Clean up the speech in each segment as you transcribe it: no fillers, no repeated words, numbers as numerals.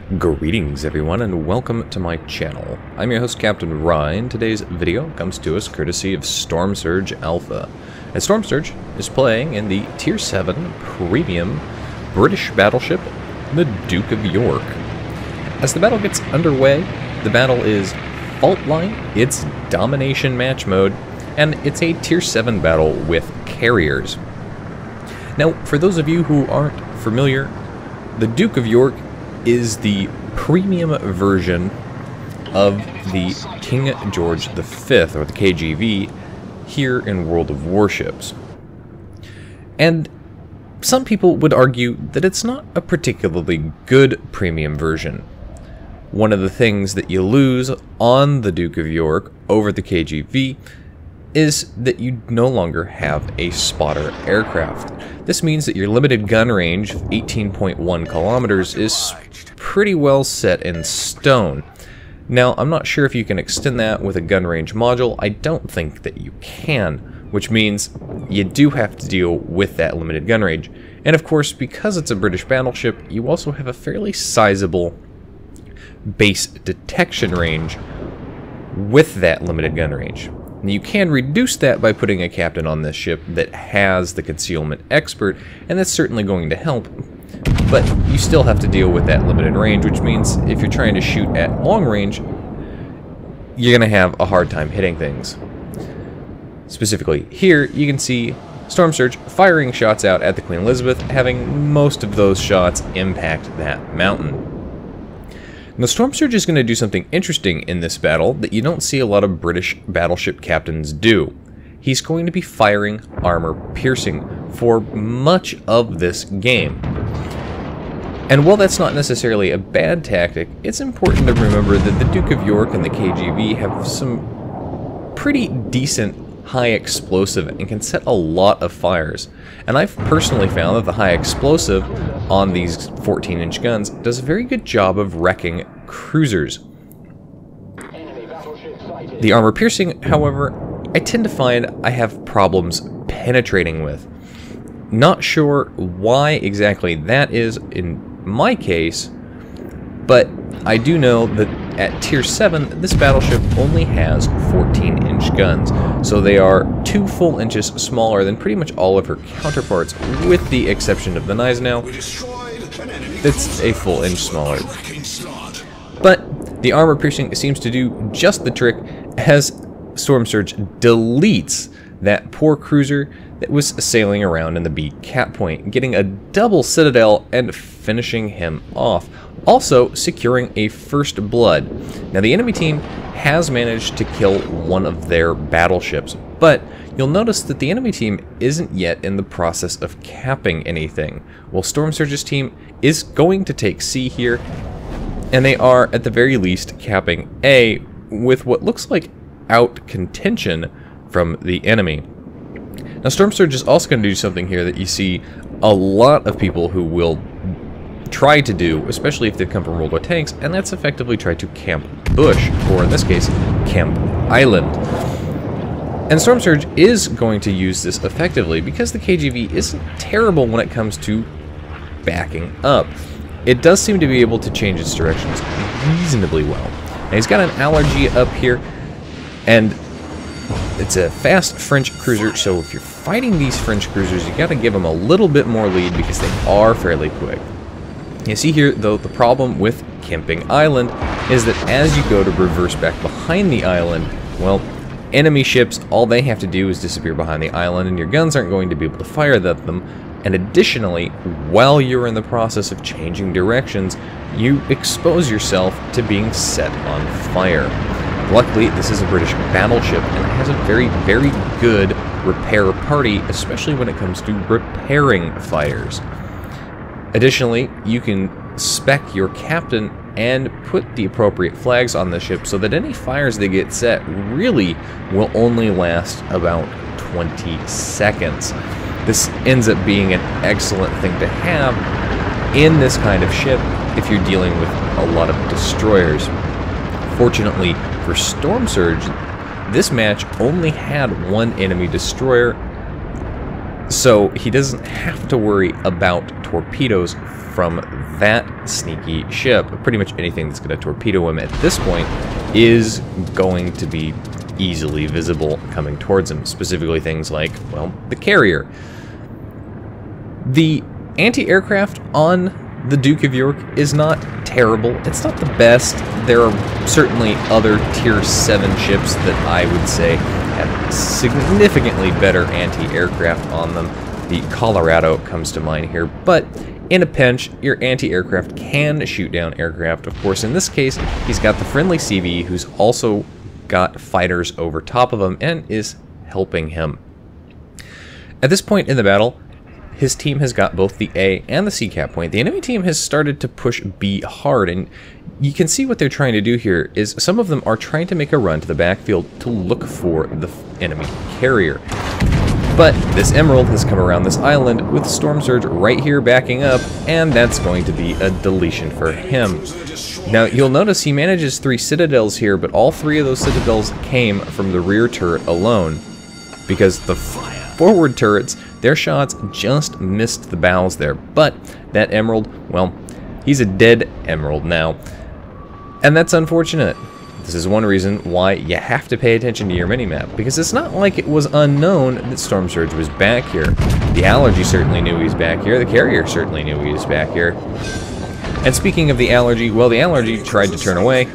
Greetings everyone and welcome to my channel. I'm your host Captain Ryan. Today's video comes to us courtesy of Storm Surge Alpha. And Storm Surge is playing in the Tier 7 Premium British battleship, the Duke of York. As the battle gets underway, the battle is Fault Line, it's Domination Match Mode, and it's a Tier 7 battle with carriers. Now, for those of you who aren't familiar, the Duke of York is the premium version of the King George V, or the KGV, here in World of Warships. And some people would argue that it's not a particularly good premium version. One of the things that you lose on the Duke of York over the KGV is that you no longer have a spotter aircraft. This means that your limited gun range of 18.1 kilometers is pretty well set in stone. Now, I'm not sure if you can extend that with a gun range module. I don't think that you can, which means you do have to deal with that limited gun range. And of course, because it's a British battleship, you also have a fairly sizable base detection range with that limited gun range. You can reduce that by putting a captain on this ship that has the concealment expert, and that's certainly going to help, but you still have to deal with that limited range, which means if you're trying to shoot at long range, you're going to have a hard time hitting things. Specifically, here you can see Storm Surge firing shots out at the Queen Elizabeth, having most of those shots impact that mountain. Now, Storm Surge is going to do something interesting in this battle that you don't see a lot of British battleship captains do. He's going to be firing armor piercing for much of this game. And while that's not necessarily a bad tactic, it's important to remember that the Duke of York and the KGV have some pretty decent high explosive and can set a lot of fires. And I've personally found that the high explosive on these 14-inch guns does a very good job of wrecking cruisers. The armor piercing, however, I tend to find I have problems penetrating with. Not sure why exactly that is in my case, but I do know that at Tier 7, this battleship only has 14-inch guns, so they are 2 full inches smaller than pretty much all of her counterparts, with the exception of the Gneisenau. That's a full inch smaller. But the armor piercing seems to do just the trick as Storm Surge deletes that poor cruiser that was sailing around in the B cap point, getting a double citadel and finishing him off, also securing a first blood. Now, the enemy team has managed to kill one of their battleships, but you'll notice that the enemy team isn't yet in the process of capping anything, while Storm Surge's team is going to take C here, and they are at the very least capping A with what looks like out contention from the enemy. Now, Storm Surge is also going to do something here that you see a lot of people who will try to do, especially if they've come from World War tanks, and that's effectively try to camp bush, or in this case, camp island. And Storm Surge is going to use this effectively because the KGV isn't terrible when it comes to backing up. It does seem to be able to change its directions reasonably well. Now, he's got an allergy up here, and it's a fast French cruiser, so if you're fighting these French cruisers, you got to give them a little bit more lead because they are fairly quick. You see here, though, the problem with camping island is that as you go to reverse back behind the island, well, enemy ships, all they have to do is disappear behind the island, and your guns aren't going to be able to fire at them. And additionally, while you're in the process of changing directions, you expose yourself to being set on fire. Luckily, this is a British battleship, and it has a very, very good repair party, especially when it comes to repairing fires. Additionally, you can spec your captain and put the appropriate flags on the ship so that any fires they get set really will only last about 20 seconds. This ends up being an excellent thing to have in this kind of ship if you're dealing with a lot of destroyers. Fortunately for Storm Surge, this match only had one enemy destroyer, So he doesn't have to worry about torpedoes from that sneaky ship. Pretty much anything that's going to torpedo him at this point is going to be easily visible coming towards him. Specifically things like, well, the carrier. The anti-aircraft on the Duke of York is not terrible. It's not the best. There are certainly other Tier 7 ships that I would say have significantly better anti-aircraft on them. The Colorado comes to mind here, but in a pinch, your anti-aircraft can shoot down aircraft. Of course, in this case, he's got the friendly CV who's also got fighters over top of him and is helping him. At this point in the battle, his team has got both the A and the C cap point. The enemy team has started to push B hard, and you can see what they're trying to do here is some of them are trying to make a run to the backfield to look for the enemy carrier. But this Emerald has come around this island with Storm Surge right here backing up, and that's going to be a deletion for him. Now, you'll notice he manages 3 citadels here, but all 3 of those citadels came from the rear turret alone, because the forward turrets, their shots just missed the bows there. But that Emerald, well, he's a dead Emerald now, and that's unfortunate. This is one reason why you have to pay attention to your minimap, because it's not like it was unknown that Storm Surge was back here. The Allergy certainly knew he was back here, the Carrier certainly knew he was back here. And speaking of the Allergy, well, the Allergy tried to turn away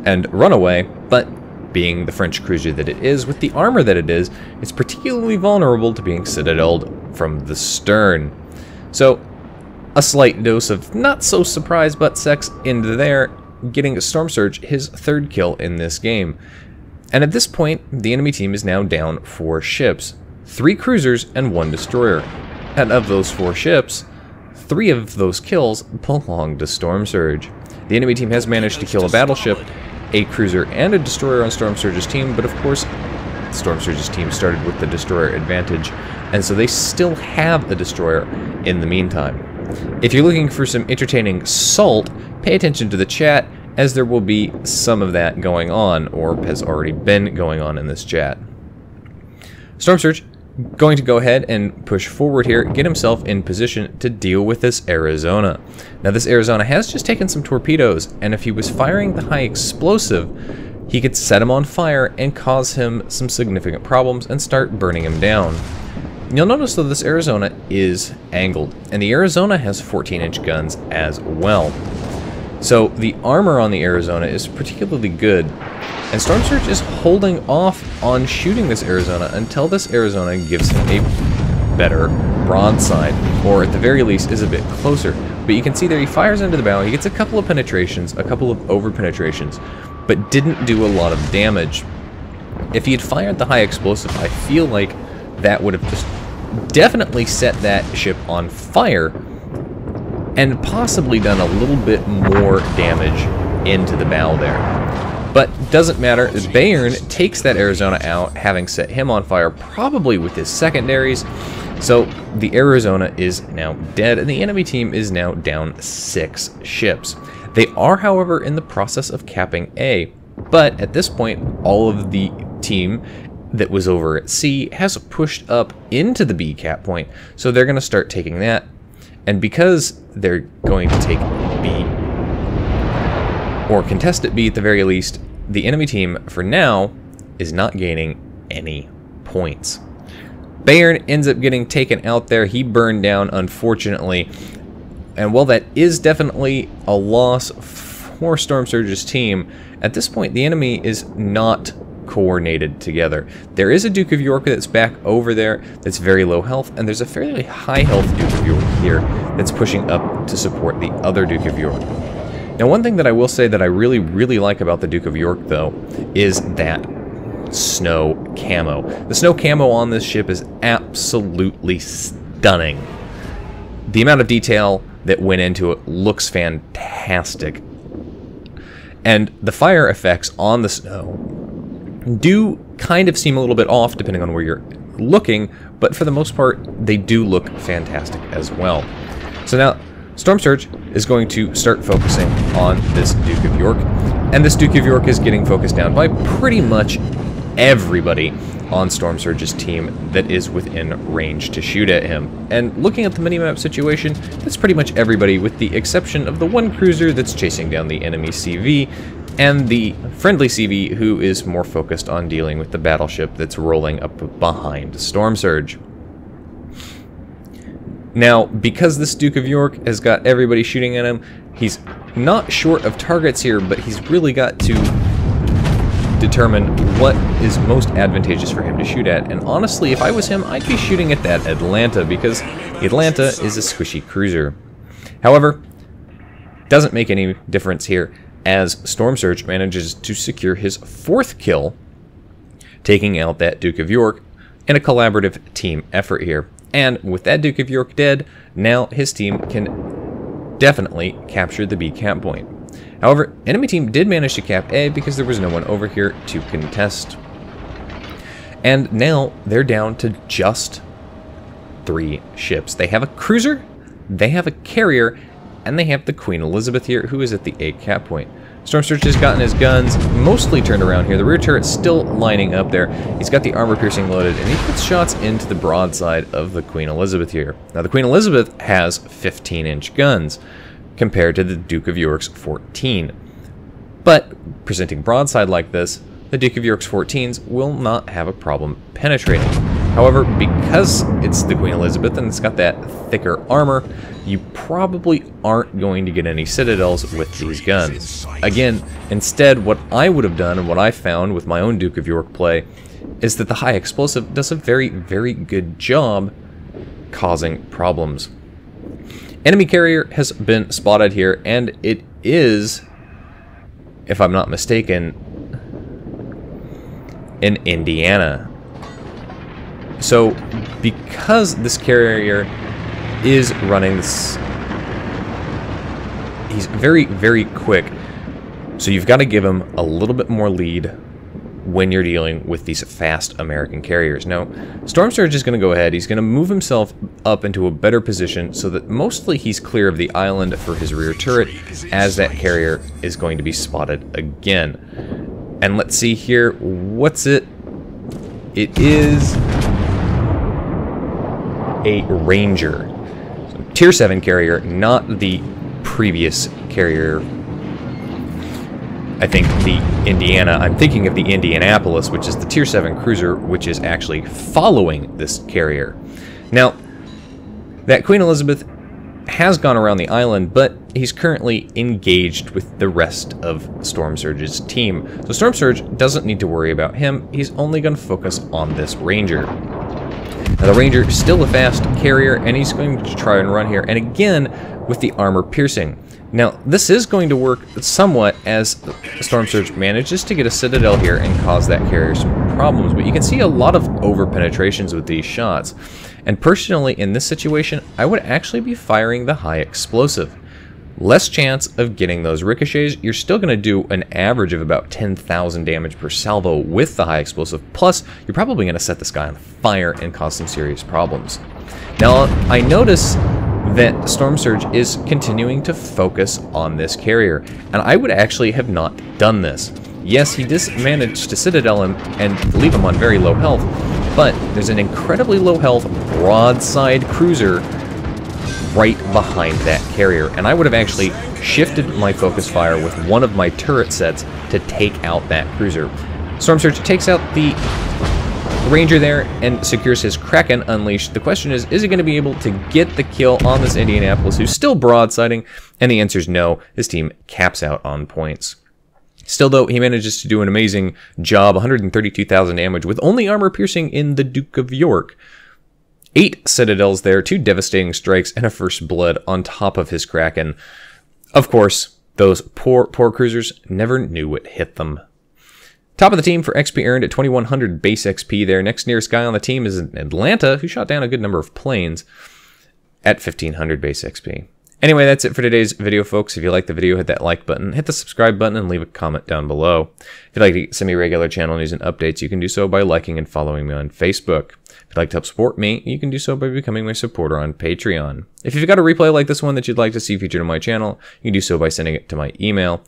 and run away, but being the French cruiser that it is, with the armor that it is, it's particularly vulnerable to being citadeled from the stern. So, a slight dose of not so surprise butt sex into there, getting Storm Surge his 3rd kill in this game. And at this point, the enemy team is now down 4 ships, 3 cruisers and 1 destroyer. And of those 4 ships, 3 of those kills belong to Storm Surge. The enemy team has managed to kill a battleship, a cruiser, and a destroyer on Storm Surge's team, but of course, Storm Surge's team started with the destroyer advantage, and so they still have a destroyer in the meantime. If you're looking for some entertaining salt, pay attention to the chat, as there will be some of that going on, or has already been going on in this chat. Storm Surge going to go ahead and push forward here, get himself in position to deal with this Arizona. Now this Arizona has just taken some torpedoes, and if he was firing the high explosive, he could set him on fire and cause him some significant problems and start burning him down. You'll notice though this Arizona is angled, and the Arizona has 14-inch guns as well. So the armor on the Arizona is particularly good, and Storm Surge is holding off on shooting this Arizona until this Arizona gives him a better broadside, or at the very least is a bit closer. But you can see there he fires into the bow, he gets a couple of penetrations, a couple of over penetrations, but didn't do a lot of damage. If he had fired the high explosive, I feel like that would have just definitely set that ship on fire and possibly done a little bit more damage into the bow there. But doesn't matter, Bayern takes that Arizona out, having set him on fire probably with his secondaries. So the Arizona is now dead, and the enemy team is now down 6 ships. They are, however, in the process of capping A, but at this point, all of the team that was over at C has pushed up into the B cap point, so they're going to start taking that. And because they're going to take B, or contest at B at the very least, the enemy team, for now, is not gaining any points. Bayern ends up getting taken out there. He burned down, unfortunately. And while that is definitely a loss for Storm Surge's team, at this point, the enemy is not coordinated together. There is a Duke of York that's back over there that's very low health, and there's a fairly high health Duke of York here that's pushing up to support the other Duke of York. Now, one thing that I will say that I really like about the Duke of York, though, is that snow camo. The snow camo on this ship is absolutely stunning. The amount of detail that went into it looks fantastic. And the fire effects on the snow do kind of seem a little bit off depending on where you're looking, but for the most part, they do look fantastic as well. So now, Storm Surge is going to start focusing on this Duke of York, and this Duke of York is getting focused down by pretty much everybody on Storm Surge's team that is within range to shoot at him. And looking at the minimap situation, that's pretty much everybody with the exception of the one cruiser that's chasing down the enemy CV, and the friendly CV who is more focused on dealing with the battleship that's rolling up behind Storm Surge. Now, because this Duke of York has got everybody shooting at him, he's not short of targets here, but he's really got to determine what is most advantageous for him to shoot at. And honestly, if I was him, I'd be shooting at that Atlanta, because Atlanta is a squishy cruiser. However, doesn't make any difference here, as Storm Surge manages to secure his 4th kill, taking out that Duke of York in a collaborative team effort here. And with that Duke of York dead, now his team can definitely capture the B cap point. However, enemy team did manage to cap A because there was no one over here to contest. And now they're down to just 3 ships. They have a cruiser, they have a carrier, and they have the Queen Elizabeth here, who is at the A cap point. Storm Surge has gotten his guns mostly turned around here. The rear turret's still lining up there. He's got the armor piercing loaded, and he puts shots into the broadside of the Queen Elizabeth here. Now, the Queen Elizabeth has 15-inch guns, compared to the Duke of York's 14. But presenting broadside like this, the Duke of York's 14s will not have a problem penetrating. However, because it's the Queen Elizabeth and it's got that thicker armor, you probably aren't going to get any citadels with these guns. Again, instead, what I would have done and what I found with my own Duke of York play is that the high explosive does a very, very good job causing problems. Enemy carrier has been spotted here, and it is, if I'm not mistaken, in Indiana. So, because this carrier is running this, he's very, very quick, so you've got to give him a little bit more lead when you're dealing with these fast American carriers. Now, Storm Surge is going to go ahead. He's going to move himself up into a better position so that mostly he's clear of the island for his rear turret, as that carrier is going to be spotted again. And let's see here, what's it? It is a Ranger. So, Tier 7 carrier, not the previous carrier. I think the Indiana, I'm thinking of the Indianapolis, which is the Tier 7 cruiser, which is actually following this carrier. Now, that Queen Elizabeth has gone around the island, but he's currently engaged with the rest of Storm Surge's team. So Storm Surge doesn't need to worry about him, he's only going to focus on this Ranger. Now the Ranger is still a fast carrier, and he's going to try and run here, and again, with the armor piercing. Now, this is going to work somewhat as Storm Surge manages to get a citadel here and cause that carrier some problems, but you can see a lot of over-penetrations with these shots. And personally, in this situation, I would actually be firing the high explosive. Less chance of getting those ricochets. You're still going to do an average of about 10,000 damage per salvo with the high explosive, plus you're probably going to set this guy on fire and cause some serious problems. Now, I notice that Storm Surge is continuing to focus on this carrier, and I would actually have not done this. Yes, he did manage to citadel him and leave him on very low health, but there's an incredibly low health broadside cruiser right behind that carrier, and I would have actually shifted my focus fire with one of my turret sets to take out that cruiser. Storm Surge takes out the Ranger there and secures his Kraken Unleashed. The question is he going to be able to get the kill on this Indianapolis, who's still broadsiding? And the answer is no. His team caps out on points. Still, though, he manages to do an amazing job, 132,000 damage, with only armor piercing in the Duke of York. 8 citadels there, 2 devastating strikes, and a first blood on top of his Kraken. Of course, those poor cruisers never knew what hit them. Top of the team for XP earned at 2100 base XP there. Next nearest guy on the team is Atlanta, who shot down a good number of planes at 1500 base XP. Anyway, that's it for today's video, folks. If you liked the video, hit that like button, hit the subscribe button, and leave a comment down below. If you'd like to get semi-regular channel news and updates, you can do so by liking and following me on Facebook. If you'd like to help support me, you can do so by becoming my supporter on Patreon. If you've got a replay like this one that you'd like to see featured on my channel, you can do so by sending it to my email.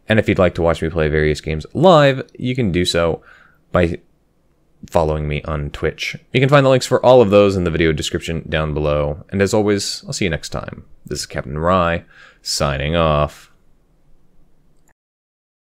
And if you'd like to watch me play various games live, you can do so by following me on Twitch. You can find the links for all of those in the video description down below. And as always, I'll see you next time. This is Captain Rye, signing off.